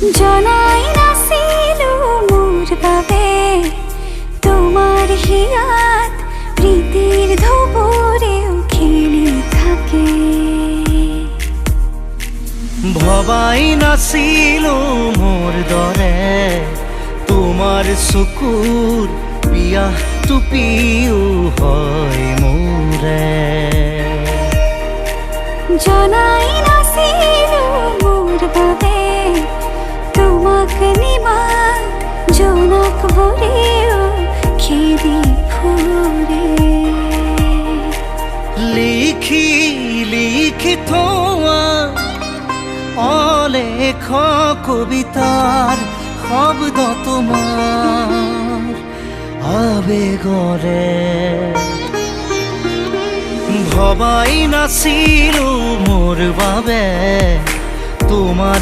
জনাই নাছিল মোর বাবে তোমার হিয়াত প্রীতির ধবরেও খেলি থাকে। ভবাই নাছিল মোর দৰে তোমাৰ চকুৰ বিয়া টুপিও হয় মোৰে। জনাই নাছিল মোর বাবে তোমাক নিমাত জোনাক ভরেও খেদি ফুরে। লিখি লিখি থোৱা অলেখ কবিতাৰ শব্দ তোমাৰ আবেগৰে। ভবাই নাছিলো মোৰ বাবে তোমাৰ